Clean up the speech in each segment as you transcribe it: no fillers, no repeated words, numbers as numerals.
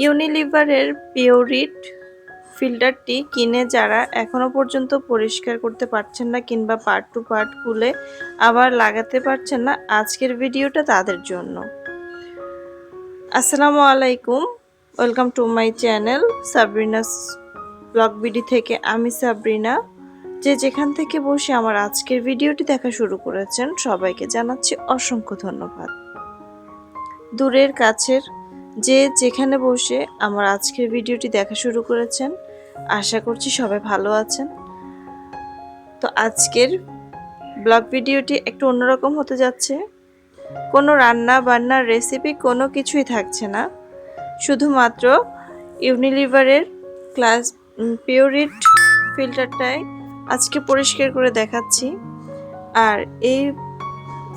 ইউনিলিভারের Pureit ফিল্টারটি কিনে যারা এখনো পর্যন্ত পরিষ্কার করতে পারছেন না কিংবা পার্ট টু পার্ট খুলে আবার লাগাতে পারছেন না, আজকের ভিডিওটা তাদের জন্য। আসসালামু আলাইকুম, welcome to my channel Sabrina's blog BD থেকে আমি সাবরিনা। যে যেখান থেকে বসে আমার আজকের ভিডিওটি দেখা শুরু করেছেন সবাইকে জানাচ্ছি অসংখ্য ধন্যবাদ। দূরের কাছের যে যেখানে বসে আমার আজকের ভিডিওটি দেখা শুরু করেছেন, আশা করছি সবাই ভালো আছেন। তো আজকের ব্লগ ভিডিওটি একটু অন্যরকম হতে যাচ্ছে। কোনো রান্না বান্নার রেসিপি কোনো কিছুই থাকছে না, শুধুমাত্র ইউনিলিভারের ক্লাস পিওরিট ফিল্টারটাই আজকে পরিষ্কার করে দেখাচ্ছি। আর এই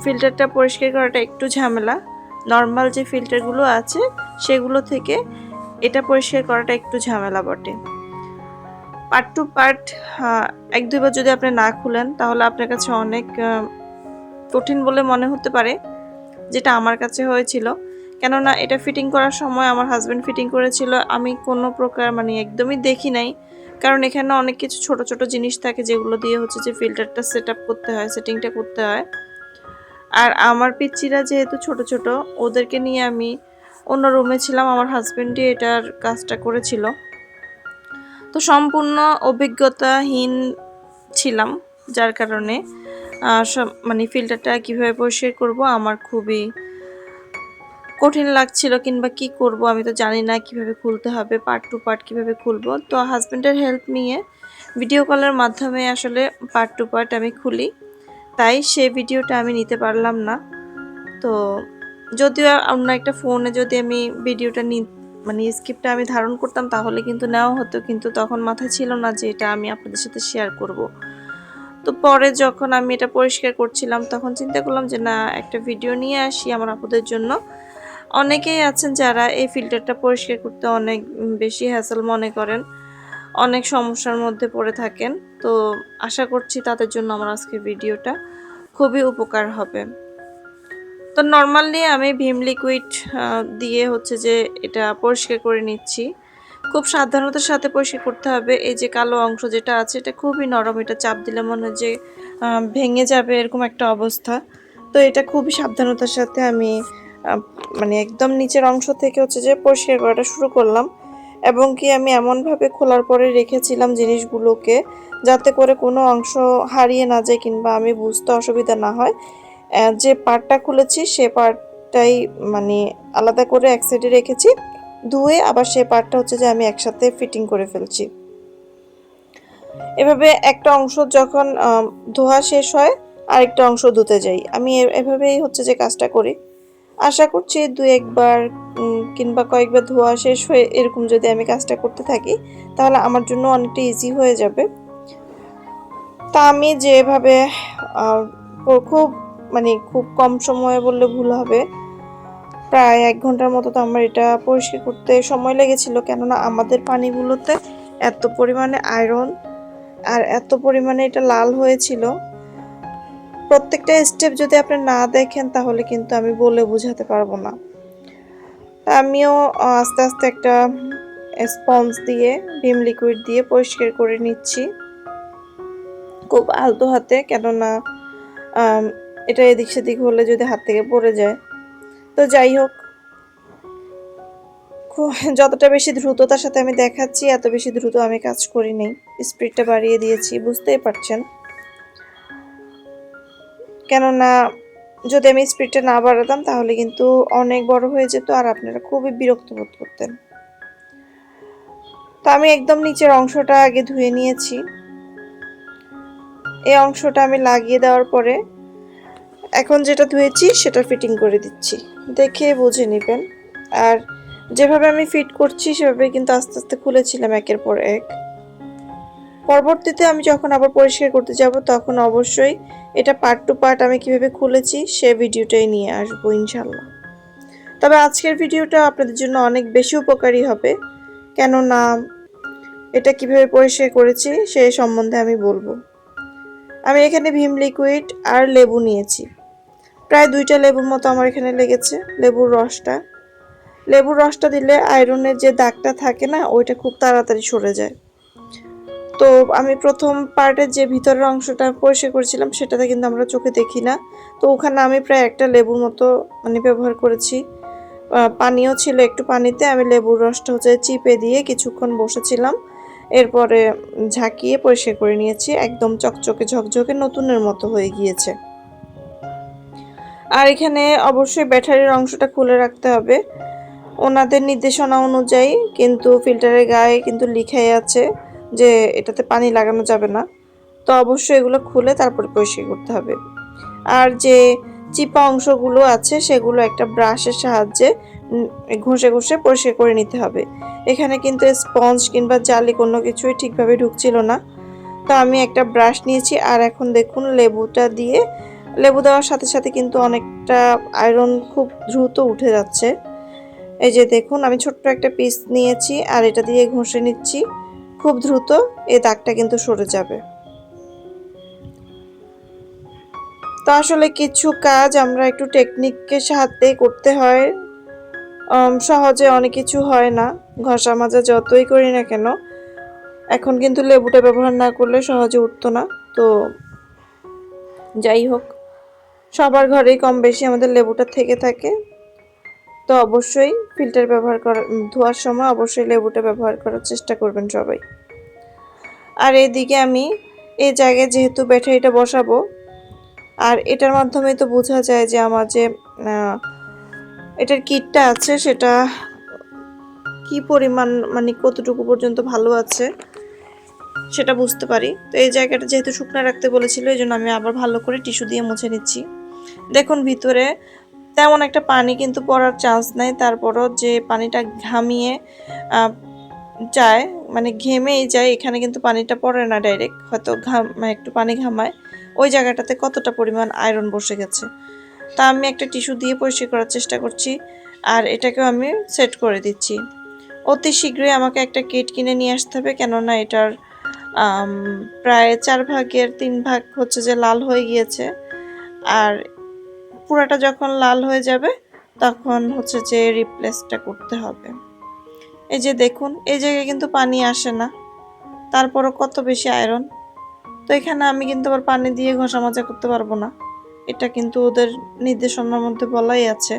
ফিল্টারটা পরিষ্কার করাটা একটু ঝামেলা। নর্মাল যে ফিল্টারগুলো আছে সেগুলো থেকে এটা পরিষ্কার করাটা একটু ঝামেলা বটে। পার্ট টু পার্ট এক দুইবার যদি আপনি না খুলেন তাহলে আপনার কাছে অনেক কঠিন বলে মনে হতে পারে, যেটা আমার কাছে হয়েছিল। কেননা এটা ফিটিং করার সময় আমার হাজব্যান্ড ফিটিং করেছিল, আমি কোনো প্রকার একদমই দেখি নাই। কারণ এখানে অনেক কিছু ছোট ছোট জিনিস থাকে যেগুলো দিয়ে হচ্ছে যে ফিল্টারটা সেট আপ করতে হয়, সেটিংটা করতে হয়। আর আমার পিচ্চিরা যেহেতু ছোট ছোট, ওদেরকে নিয়ে আমি অন্য রুমে ছিলাম, আমার হাজব্যান্ডই এটার কাজটা করেছিল। তো সম্পূর্ণ অভিজ্ঞতাহীন ছিলাম, যার কারণে সব ফিল্টারটা কীভাবে পরিষ্কার করব আমার খুবই কঠিন লাগছিল, কিংবা কি করব আমি তো জানি না কিভাবে খুলতে হবে, পার্ট টু পার্ট কিভাবে খুলবো। তো হাজব্যান্ডের হেল্প নিয়ে ভিডিও কলের মাধ্যমে আসলে পার্ট টু পার্ট আমি খুলি, তাই সে ভিডিওটা আমি নিতে পারলাম না। তো যদিও অন্য একটা ফোনে যদি আমি ভিডিওটা স্ক্রিপ্টটা আমি ধারণ করতাম তাহলে কিন্তু নেওয়া হতো, কিন্তু তখন মাথায় ছিল না যে এটা আমি আপনাদের সাথে শেয়ার করব। তো পরে যখন আমি এটা পরিষ্কার করছিলাম তখন চিন্তা করলাম যে না, একটা ভিডিও নিয়ে আসি আমার আপুদের জন্য। অনেকেই আছেন যারা এই ফিল্টারটা পরিষ্কার করতে অনেক বেশি হ্যাসেল মনে করেন, অনেক সমস্যার মধ্যে পড়ে থাকেন। তো আশা করছি তাদের জন্য আমার আজকের ভিডিওটা খুবই উপকার হবে। তো নর্মালি আমি ভিম লিকুইড দিয়ে হচ্ছে যে এটা পরিষ্কার করে নিচ্ছি। খুব সাবধানতার সাথে পরিষ্কার করতে হবে। এই যে কালো অংশ যেটা আছে এটা খুবই নরম, এটা চাপ দিলে মনে হয় যে ভেঙে যাবে, এরকম একটা অবস্থা। তো এটা খুবই সাবধানতার সাথে আমি একদম নিচের অংশ থেকে হচ্ছে যে পরিষ্কার করাটা শুরু করলাম। এবং কি আমি এমনভাবে খোলার পরে রেখেছিলাম জিনিসগুলোকে যাতে করে কোনো অংশ হারিয়ে না যায় কিংবা আমি বুঝতে অসুবিধা না হয়। যে পার্টটা খুলেছি সে পার্টটাই আলাদা করে এক সাইডে রেখেছি, ধুয়ে আবার সেই পার্টটা হচ্ছে যে আমি একসাথে ফিটিং করে ফেলছি। এভাবে একটা অংশ যখন ধোয়া শেষ হয় আরেকটা অংশ ধুতে যাই, আমি এভাবেই হচ্ছে যে কাজটা করি। আশা করছি দু একবার কিংবা কয়েকবার ধোয়া শেষ হয়ে এরকম যদি আমি কাজটা করতে থাকি তাহলে আমার জন্য অনেকটা ইজি হয়ে যাবে। তা আমি যেভাবে খুব খুব কম সময়ে বললে ভুল হবে, প্রায় 1 ঘন্টার মতো তো আমার এটা পরিষ্কার করতে সময় লেগেছিল। কেননা আমাদের পানিগুলোতে এত পরিমাণে আয়রন আর এত পরিমাণে এটা লাল হয়েছিল, প্রত্যেকটা স্টেপ যদি আপনি না দেখেন তাহলে কিন্তু আমি বলে বোঝাতে পারবো না। আমিও আস্তে আস্তে একটা স্পঞ্জ দিয়ে ভিম লিকুইড দিয়ে পরিষ্কার করে নিচ্ছি খুব আলতো হাতে, কেননা এটা এদিক সেদিক হলে যদি হাত থেকে পড়ে যায়। তো যাই হোক, যতটা বেশি দ্রুততার সাথে আমি দেখাচ্ছি এত বেশি দ্রুত আমি কাজ করি নেই, স্পিডটা বাড়িয়ে দিয়েছি, বুঝতেই পারছেন। কেননা যদি আমি স্পিডটা না বাড়াতাম তাহলে কিন্তু অনেক বড় হয়ে যেত আর আপনারা খুবই বিরক্ত বোধ করতেন। তো আমি একদম নিচের অংশটা আগে ধুয়ে নিয়েছি। এই অংশটা আমি লাগিয়ে দেওয়ার পরে এখন যেটা ধুয়েছি সেটা ফিটিং করে দিচ্ছি, দেখে বুঝে নেবেন। আর যেভাবে আমি ফিট করছি সেভাবে কিন্তু আস্তে আস্তে খুলেছিলাম একের পর এক। পরবর্তীতে আমি যখন আবার পরিষ্কার করতে যাব তখন অবশ্যই এটা পার্ট টু পার্ট আমি কিভাবে খুলেছি সে ভিডিওটাই নিয়ে আসবো ইনশাল্লাহ। তবে আজকের ভিডিওটা আপনাদের জন্য অনেক বেশি উপকারী হবে, কেননা এটা কিভাবে পরিষ্কার করেছি সে সম্বন্ধে আমি বলবো। আমি এখানে ভিম লিকুইড আর লেবু নিয়েছি, প্রায় 2টা লেবুর মতো আমার এখানে লেগেছে, লেবুর রসটা। লেবুর রসটা দিলে আয়রনের যে দাগটা থাকে না, ওইটা খুব তাড়াতাড়ি সরে যায়। তো আমি প্রথম পার্টের যে ভিতরের অংশটা পরিষ্কার করেছিলাম সেটাতে কিন্তু আমরা চোখে দেখি না। তো ওখানে আমি প্রায় একটা লেবুর মতো ব্যবহার করেছি। পানিও ছিল, একটু পানিতে আমি লেবুর রসটা চিপে দিয়ে কিছুক্ষণ বসেছিলাম। এরপরে ঝাঁকিয়ে পরিষ্কার করে নিয়েছি, একদম চকচকে ঝকঝকে নতুনের মতো হয়ে গিয়েছে। আর এখানে অবশ্যই ব্যাটারির অংশটা খুলে রাখতে হবে ওনাদের নির্দেশনা অনুযায়ী, কিন্তু ফিল্টারের গায়ে কিন্তু লেখাই আছে যে এটাতে পানি লাগানো যাবে না। তো অবশ্যই এগুলো খুলে তারপরে পরিষ্কার করতে হবে। আর যে চিপা অংশগুলো আছে সেগুলো একটা ব্রাশের সাহায্যে ঘষে ঘষে পরিষ্কার করে নিতে হবে। এখানে কিন্তু স্পঞ্জ কিংবা জালি কোনো কিছুই ঠিকভাবে ঢুকছিল না। তো আমি একটা ব্রাশ নিয়েছি, আর এখন দেখুন লেবুটা দিয়ে, লেবু দেওয়ার সাথে সাথে কিন্তু অনেকটা আয়রন খুব দ্রুত উঠে যাচ্ছে। এই যে দেখুন, আমি ছোট্ট একটা পিস নিয়েছি আর এটা দিয়ে ঘষে নিচ্ছি। খুব দ্রুত এই দাগটা কিন্তু সরে যাবে। তো আসলে কিছু কাজ আমরা একটু টেকনিকের সাহায্যে করতে হয়, সহজে অনেক কিছু হয় না। ঘষা মাজা যতই করি না কেন, এখন কিন্তু লেবুটা ব্যবহার না করলে সহজে উঠতো না। তো যাই হোক, সবার ঘরেই কম বেশি আমাদের লেবুটা থেকে থাকে। তো অবশ্যই ফিল্টার ব্যবহার করার, ধোয়ার সময় অবশ্যই লেবুটা ব্যবহার করার চেষ্টা করবেন সবাই। আর এদিকে আমি এই জায়গায় যেহেতু ব্যাটারিটা বসাবো, আর এটার মাধ্যমে তো বোঝা যায় যে আমার যে এটার কিটটা আছে সেটা কি পরিমাণ, কতটুকু পর্যন্ত ভালো আছে সেটা বুঝতে পারি। তো এই জায়গাটা যেহেতু শুকনো রাখতে বলেছিল, এই জন্য আমি আবার ভালো করে টিস্যু দিয়ে মুছে নিচ্ছি। দেখুন, ভিতরে তেমন একটা পানি কিন্তু পড়ার চান্স নাই, তারপরও যে পানিটা ঘামিয়ে যায়, ঘেমেই যায়, এখানে কিন্তু পানিটা পড়ে না ডাইরেক্ট, হয়তো একটু পানি ঘামায়, ওই জায়গাটাতে কতটা পরিমাণ আয়রন বসে গেছে। তা আমি একটা টিস্যু দিয়ে পরিষ্কার করার চেষ্টা করছি, আর এটাকেও আমি সেট করে দিচ্ছি। অতি শীঘ্রই আমাকে একটা কিট কিনে নিয়ে আসতে হবে, কেননা এটার প্রায় 4 ভাগের 3 ভাগ যে লাল হয়ে গিয়েছে। আর পুরাটা যখন লাল হয়ে যাবে তখন যে রিপ্লেসটা করতে হবে। এই যে দেখুন, এই জায়গায় কিন্তু পানি আসে না, তারপরও কত বেশি আয়রন। তো এখানে আমি কিন্তু আবার পানি দিয়ে ঘষা মাজা করতে পারবো না, এটা কিন্তু ওদের নির্দেশনার মধ্যে বলাই আছে।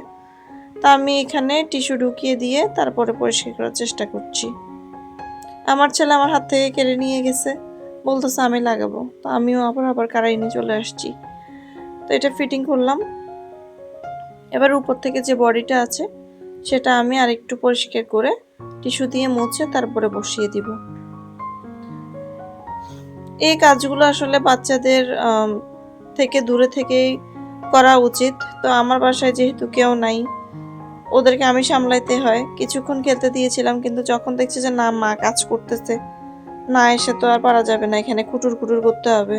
তা আমি এখানে টিস্যু ঢুকিয়ে দিয়ে তারপরে পরিষ্কার করার চেষ্টা করছি। আমার ছেলে আমার হাত থেকে কেড়ে নিয়ে গেছে, বলতেছে আমি লাগাবো। তো আমিও আবার কারাই নিয়ে চলে আসছি। তো এটা ফিটিং করলাম। এবার উপর থেকে যে বডিটা আছে সেটা আমি আরেকটু পরিষ্কার করে টিস্যু দিয়ে মুছে তারপরে বসিয়ে দিব। এই কাজগুলো আসলে বাচ্চাদের থেকে দূরে থেকেই করা উচিত। তো আমার বাসায় যেহেতু কেউ নাই, ওদেরকে আমি সামলাইতে হয়। কিছুক্ষণ খেলতে দিয়েছিলাম, কিন্তু যখন দেখছি যে না মা কাজ করতেছে, না এসে তো আর পারা যাবে না, এখানে খুটুর খুটুর করতে হবে,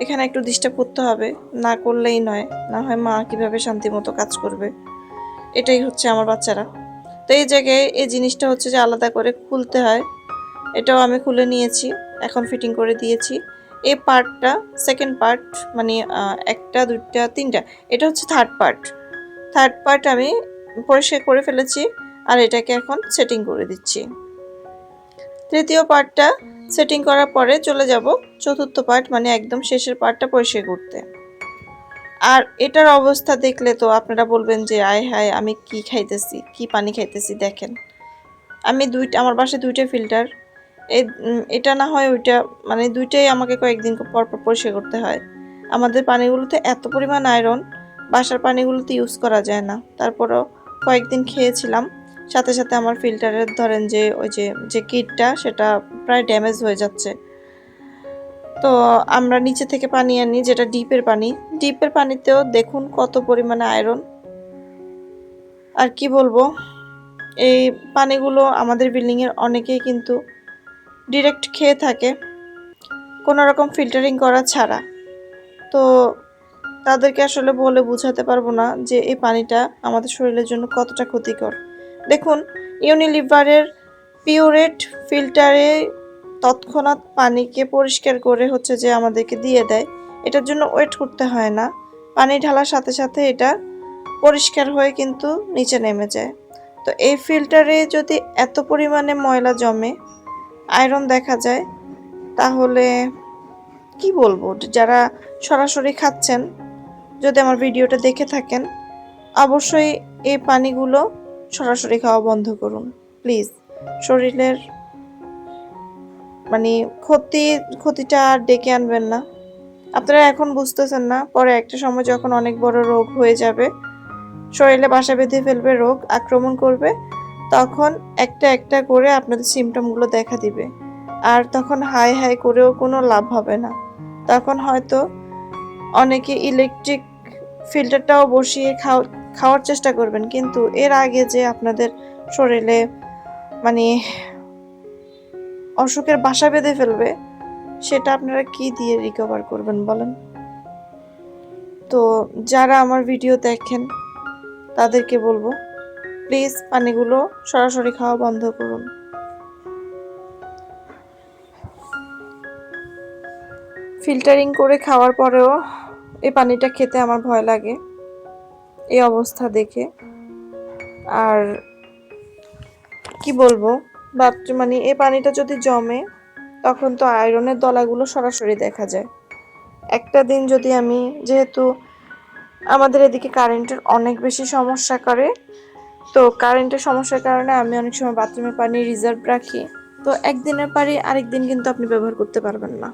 এখানে একটু ডিস্টার্ব করতে হবে, না করলেই নয়, না হয় মা কিভাবে শান্তি মতো কাজ করবে। এটাই হচ্ছে আমার বাচ্চারা। তো এই জায়গায় এই জিনিসটা যে আলাদা করে খুলতে হয়, এটাও আমি খুলে নিয়েছি, এখন ফিটিং করে দিয়েছি। এই পার্টটা সেকেন্ড পার্ট, একটা দুইটা তিনটা, এটা থার্ড পার্ট আমি পরিষ্কার করে ফেলেছি, আর এটাকে এখন সেটিং করে দিচ্ছি। তৃতীয় পার্টটা সেটিং করার পরে চলে যাব চতুর্থ পার্ট, একদম শেষের পার্টটা পরিষ্কার করতে। আর এটার অবস্থা দেখলে তো আপনারা বলবেন যে আয় হায়, আমি কি খাইতেছি, কি পানি খাইতেছি। দেখেন, আমি আমার বাসায় 2টা ফিল্টার, এটা না হয় ওইটা, দুইটাই আমাকে কয়েকদিন পর পর পরিষ্কার করতে হয়। আমাদের পানিগুলোতে এত পরিমাণ আয়রন, বাসার পানিগুলোতে ইউজ করা যায় না। তারপরও কয়েকদিন খেয়েছিলাম, সাথে সাথে আমার ফিল্টারের ধরেন যে ওই যে কিটটা সেটা প্রায় ড্যামেজ হয়ে যাচ্ছে। তো আমরা নিচে থেকে পানি আনি, যেটা ডিপের পানিতেও দেখুন কত পরিমাণে আয়রন। আর কি বলবো, এই পানিগুলো আমাদের বিল্ডিংয়ের অনেকেই কিন্তু ডিরেক্ট খেয়ে থাকে, কোনো রকম ফিল্টারিং করা ছাড়া। তো তাদেরকে আসলে বলে বোঝাতে পারবো না যে এই পানিটা আমাদের শরীরের জন্য কতটা ক্ষতিকর। দেখুন, ইউনিলিভারের পিউরেট ফিল্টারে তৎক্ষণাৎ পানিকে পরিষ্কার করে যে আমাদেরকে দিয়ে দেয়। এটার জন্য ওয়েট করতে হয় না, পানি ঢালার সাথে সাথে এটা পরিষ্কার হয়ে কিন্তু নিচে নেমে যায়। তো এই ফিল্টারে যদি এত পরিমাণে ময়লা জমে, আয়রন দেখা যায়, তাহলে কি বলবো, যারা সরাসরি খাচ্ছেন, যদি আমার ভিডিওটা দেখে থাকেন, অবশ্যই এই পানিগুলো সরাসরি খাওয়া বন্ধ করুন প্লিজ। শরীরের মানে ক্ষতিটা আর ডেকে আনবেন না। আপনারা এখন বুঝতেছেন না, পরে একটা সময় যখন অনেক বড় রোগ হয়ে যাবে, শরীরে বাসা বেঁধে ফেলবে, রোগ আক্রমণ করবে, তখন একটা একটা করে আপনাদের সিমটমগুলো দেখা দিবে। আর তখন হাই হাই করেও কোনো লাভ হবে না। তখন হয়তো অনেকে ইলেকট্রিক ফিল্টারটাও বসিয়ে খাওয়ার চেষ্টা করবেন, কিন্তু এর আগে যে আপনাদের শরীরে মানে অসুখের বাসা বেঁধে ফেলবে, সেটা আপনারা কি দিয়ে রিকভার করবেন বলেন? তো যারা আমার ভিডিও দেখেন তাদেরকে বলবো, প্লিজ পানিগুলো সরাসরি খাওয়া বন্ধ করুন। ফিল্টারিং করে খাওয়ার পরেও এই পানিটা খেতে আমার ভয় লাগে এই অবস্থা দেখে। আর কি বলবো, মানে এই পানিটা যদি জমে, তখন তো আয়রনের দলাগুলো সরাসরি দেখা যায়। একটা দিন যদি আমি, যেহেতু আমাদের এদিকে কারেন্টের অনেক বেশি সমস্যা করে, তো কারেন্টের সমস্যার কারণে আমি অনেক সময় বাথরুমের পানি রিজার্ভ রাখি। তো একদিনের পানি আরেক দিন কিন্তু আপনি ব্যবহার করতে পারবেন না,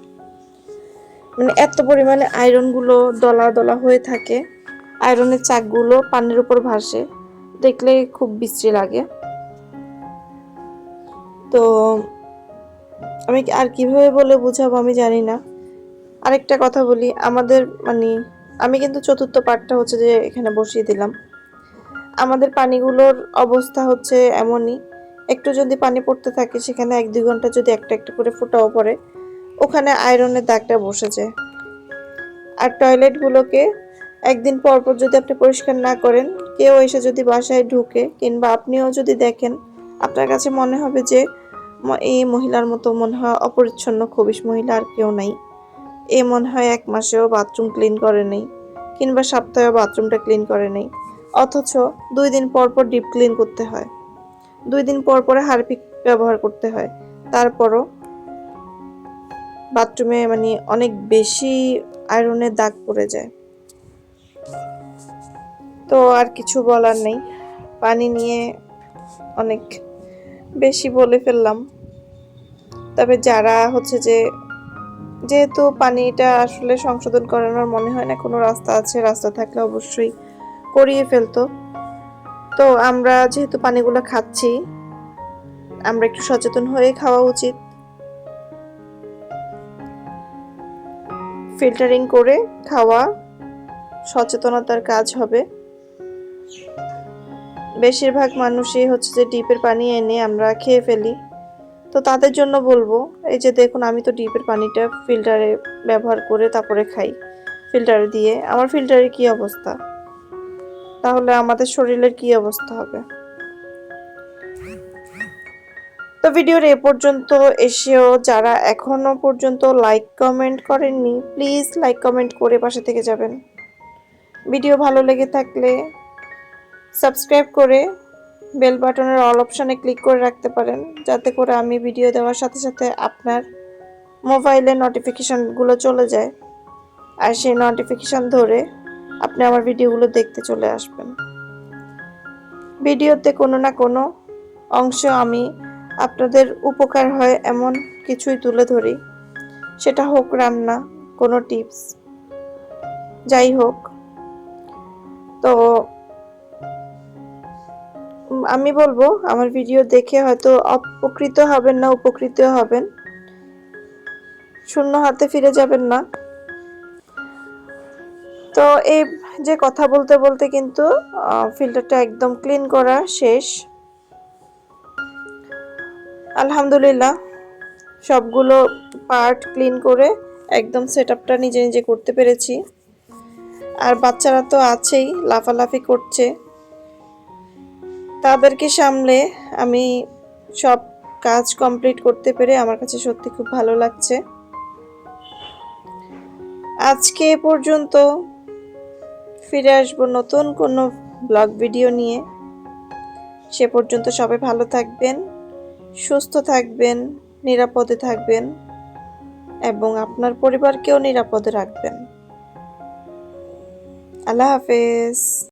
মানে এত পরিমাণে আয়রনগুলো দলা দলা হয়ে থাকে, আয়রনের চাকগুলো পানির উপর ভাসে, দেখলে খুব বিশ্রী লাগে। তো আমি আর কিভাবে বলে বুঝাবো আমি জানি না। আরেকটা কথা বলি, আমাদের মানে আমি কিন্তু চতুর্থ পার্টটা হচ্ছে যে এখানে বসিয়ে দিলাম। আমাদের পানিগুলোর অবস্থা হচ্ছে এমনই, একটু যদি পানি পড়তে থাকে, সেখানে 1-2 ঘন্টা যদি একটা একটা করে ফোঁটাও পড়ে, ওখানে আয়রনের দাগটা বসে যায়। আর টয়লেটগুলোকে একদিন পর পর যদি আপনি পরিষ্কার না করেন, কেউ এসে যদি বাসায় ঢুকে, কিংবা আপনিও যদি দেখেন, আপনার কাছে মনে হবে যে এই মহিলার মতো মনে হয় অপরিচ্ছন্ন খবিশ মহিলা আর কেউ নাই। এ মনে হয় 1 মাসেও বাথরুম ক্লিন করে নেই, কিংবা সপ্তাহেও বাথরুমটা ক্লিন করে নেই। অথচ 2 দিন পর পর ডিপ ক্লিন করতে হয়, 2 দিন পর পরে হারপিক ব্যবহার করতে হয়, তারপরও বাথরুমে মানে অনেক বেশি আয়রনের দাগ পড়ে যায়। তো আর কিছু বলার নেই, পানি নিয়ে অনেক বেশি বলে ফেললাম। তবে যারা হচ্ছে যে, যেহেতু পানিটা আসলে সংশোধন করানোর মনে হয় না কোনো রাস্তা আছে, রাস্তা থাকলে অবশ্যই করিয়ে ফেলতো। তো আমরা যেহেতু পানিগুলো খাচ্ছি, আমরা একটু সচেতন হয়ে খাওয়া উচিত। ফিল্টারিং করে খাওয়া সচেতনতার কাজ হবে। বেশিরভাগ মানুষই হচ্ছে যে ডিপের পানি এনে আমরা খেয়ে ফেলি। তো তাদের জন্য বলবো, এই যে দেখুন, আমি তো ডিপের পানিটা ফিল্টারে ব্যবহার করে তারপরে খাই। ফিল্টারে দিয়ে আমার ফিল্টারের কি অবস্থা, তাহলে আমাদের শরীরের কি অবস্থা হবে? তো ভিডিওর এ পর্যন্ত এসেও যারা এখনো পর্যন্ত লাইক কমেন্ট করেননি, প্লিজ লাইক কমেন্ট করে পাশে থেকে যাবেন। ভিডিও ভালো লেগে থাকলে সাবস্ক্রাইব করে বেল বাটনের অল অপশানে ক্লিক করে রাখতে পারেন, যাতে করে আমি ভিডিও দেওয়ার সাথে সাথে আপনার মোবাইলে নোটিফিকেশানগুলো চলে যায়, আর সেই নোটিফিকেশান ধরে আপনি আমার ভিডিওগুলো দেখতে চলে আসবেন। ভিডিওতে কোনো না কোনো অংশ আমি আপনাদের উপকার হয় এমন কিছুই তুলে ধরি, সেটা হোক রান্না, কোনো টিপস, যাই হোক। তো আমি বলবো, আমার ভিডিও দেখে হয়তো উপকৃত হবেন না, উপকৃত হবেন, শূন্য হাতে ফিরে যাবেন না। তো এই যে কথা বলতে বলতে কিন্তু ফিল্টারটা একদম ক্লিন করা শেষ, আলহামদুলিল্লাহ। সবগুলো পার্ট ক্লিন করে একদম সেটআপটা নিজে নিজে করতে পেরেছি। আর বাচ্চারা তো আছেই, লাফালাফি করছে, তাদেরকে সামলে আমি সব কাজ কমপ্লিট করতে পেরে আমার কাছে সত্যি খুব ভালো লাগছে। আজকে এ পর্যন্ত, ফিরে আসবো নতুন কোনো ব্লগ ভিডিও নিয়ে। সে পর্যন্ত সবাই ভালো থাকবেন, সুস্থ থাকবেন, নিরাপদে থাকবেন এবং আপনার পরিবারকেও নিরাপদে রাখবেন। আল্লাহ হাফেজ।